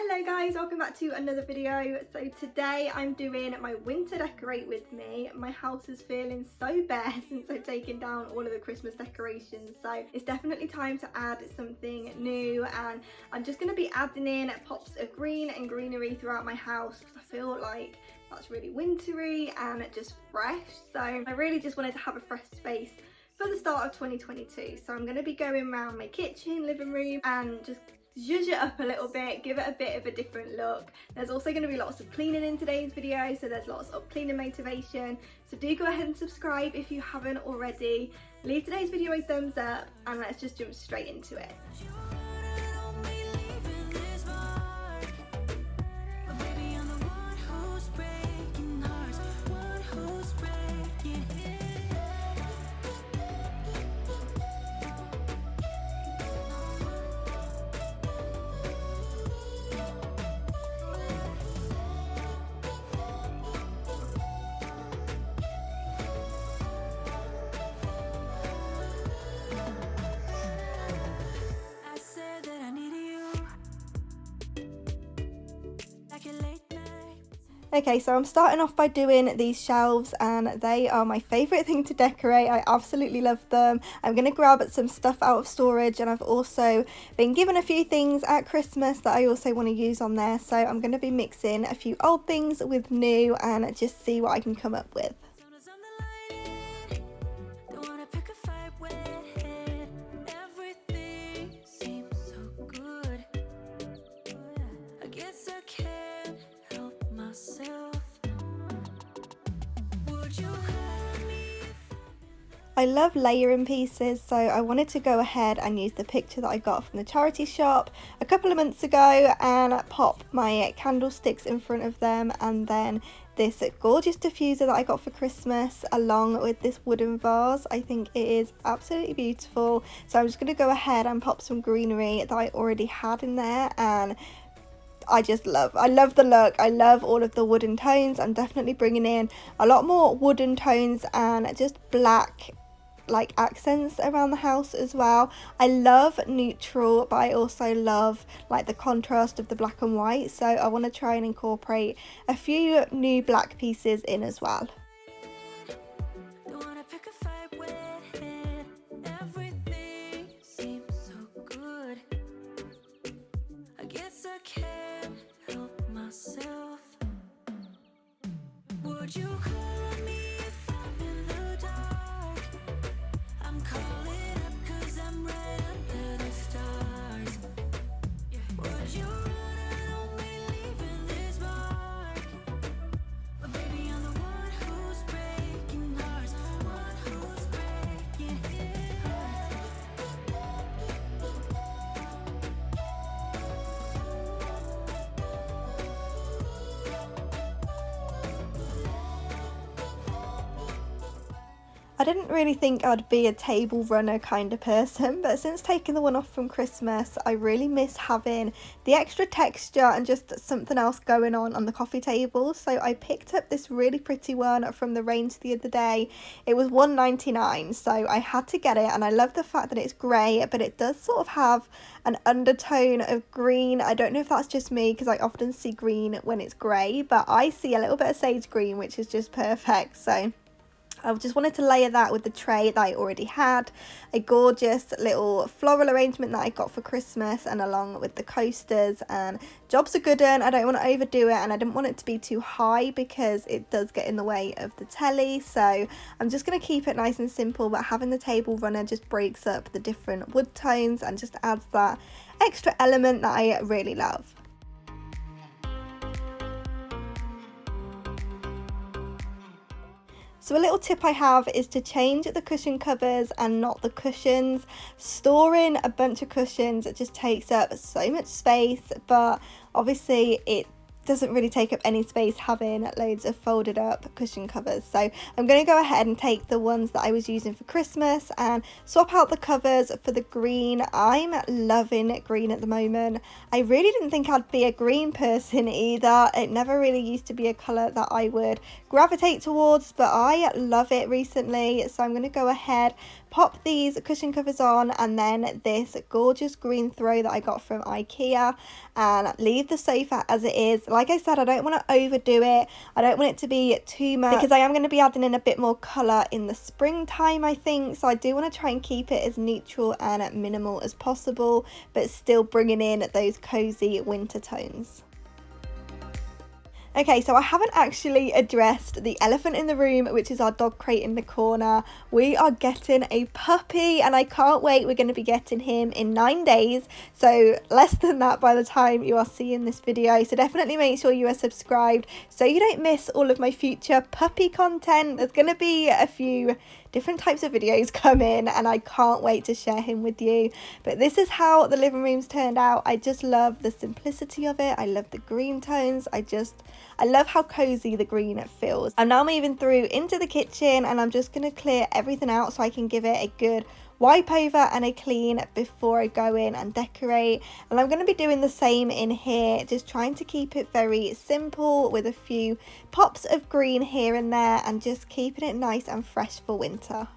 Hello guys, welcome back to another video. So today I'm doing my winter decorate with me. My house is feeling so bare since I've taken down all of the Christmas decorations, so it's definitely time to add something new, and I'm just going to be adding in pops of green and greenery throughout my house because I feel like that's really wintry and just fresh. So I really just wanted to have a fresh space for the start of 2022. So I'm going to be going around my kitchen, living room and just zhuzh it up a little bit, give it a bit of a different look. There's also going to be lots of cleaning in today's video, so there's lots of cleaning motivation. So do go ahead and subscribe if you haven't already. Leave today's video a thumbs up and let's just jump straight into it. Okay, so I'm starting off by doing these shelves, and they are my favourite thing to decorate. I absolutely love them. I'm going to grab some stuff out of storage, and I've also been given a few things at Christmas that I also want to use on there. So I'm going to be mixing a few old things with new and just see what I can come up with. I love layering pieces, so I wanted to go ahead and use the picture that I got from the charity shop a couple of months ago and pop my candlesticks in front of them, and then this gorgeous diffuser that I got for Christmas along with this wooden vase. I think it is absolutely beautiful, so I'm just going to go ahead and pop some greenery that I already had in there, and I love the look. I love all of the wooden tones. I'm definitely bringing in a lot more wooden tones and just black like accents around the house as well. I love neutral, but I also love like the contrast of the black and white, so I want to try and incorporate a few new black pieces in as well. Would you call me if I'm in the dark? I'm calling up 'cause I'm right under the stars. Would you run on me leaving this mark? But baby, I'm the one who's breaking hearts, one who's breaking hearts. I didn't really think I'd be a table runner kind of person, but since taking the one off from Christmas, I really miss having the extra texture and just something else going on the coffee table. So I picked up this really pretty one from the range the other day. It was $1.99, so I had to get it, and I love the fact that it's grey, but it does sort of have an undertone of green. I don't know if that's just me because I often see green when it's grey, but I see a little bit of sage green, which is just perfect. So I just wanted to layer that with the tray that I already had, a gorgeous little floral arrangement that I got for Christmas, and along with the coasters, and job's a good one. I don't want to overdo it, and I didn't want it to be too high because it does get in the way of the telly, so I'm just going to keep it nice and simple, but having the table runner just breaks up the different wood tones and just adds that extra element that I really love. So a little tip I have is to change the cushion covers and not the cushions. Storing a bunch of cushions, it just takes up so much space, but obviously it doesn't really take up any space having loads of folded up cushion covers. So I'm going to go ahead and take the ones that I was using for Christmas and swap out the covers for the green. I'm loving green at the moment. I really didn't think I'd be a green person either. It never really used to be a colour that I would gravitate towards, but I love it recently. So I'm going to go ahead, pop these cushion covers on and then this gorgeous green throw that I got from IKEA, and leave the sofa as it is. Like I said, I don't want to overdo it. I don't want it to be too much because I am going to be adding in a bit more colour in the springtime, I think. So I do want to try and keep it as neutral and minimal as possible, but still bringing in those cozy winter tones. Okay, so I haven't actually addressed the elephant in the room, which is our dog crate in the corner. We are getting a puppy and I can't wait. We're going to be getting him in 9 days, so less than that by the time you are seeing this video. So definitely make sure you are subscribed so you don't miss all of my future puppy content. There's going to be a few different types of videos come in and I can't wait to share him with you. But this is how the living room's turned out. I just love the simplicity of it. I love the green tones. I love how cozy the green feels. I'm now moving through into the kitchen and I'm just going to clear everything out so I can give it a good wipe over and a clean before I go in and decorate. And I'm going to be doing the same in here, just trying to keep it very simple with a few pops of green here and there and just keeping it nice and fresh for winter.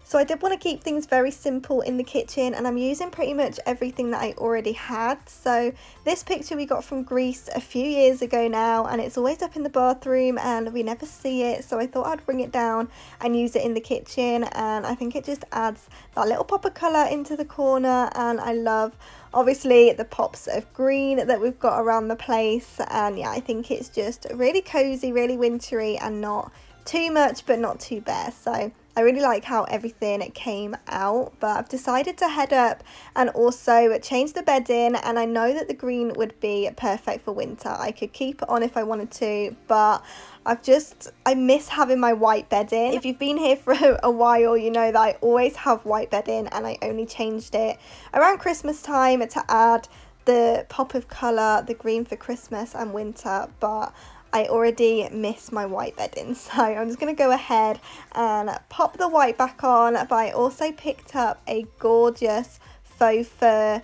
So I did want to keep things very simple in the kitchen and I'm using pretty much everything that I already had. So this picture we got from Greece a few years ago now and it's always up in the bathroom and we never see it. So I thought I'd bring it down and use it in the kitchen, and I think it just adds that little pop of colour into the corner, and I love obviously the pops of green that we've got around the place. And yeah, I think it's just really cozy, really wintry and not too much but not too bare. So I really like how everything came out, but I've decided to head up and also change the bedding, and I know that the green would be perfect for winter. I could keep it on if I wanted to, but I miss having my white bedding. If you've been here for a while, you know that I always have white bedding and I only changed it around Christmas time to add the pop of colour, the green for Christmas and winter, but I already miss my white bedding, so I'm just going to go ahead and pop the white back on. But I also picked up a gorgeous faux fur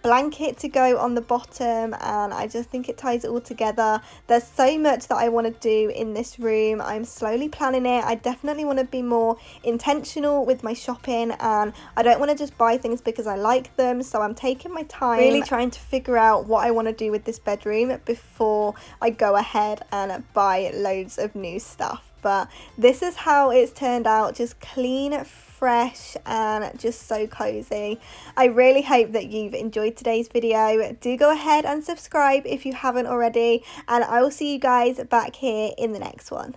blanket to go on the bottom, and I just think it ties it all together. There's so much that I want to do in this room. I'm slowly planning it. I definitely want to be more intentional with my shopping, and I don't want to just buy things because I like them. So I'm taking my time, really trying to figure out what I want to do with this bedroom before I go ahead and buy loads of new stuff. But this is how it's turned out, just clean, fresh and just so cozy. I really hope that you've enjoyed today's video. Do go ahead and subscribe if you haven't already, and I will see you guys back here in the next one.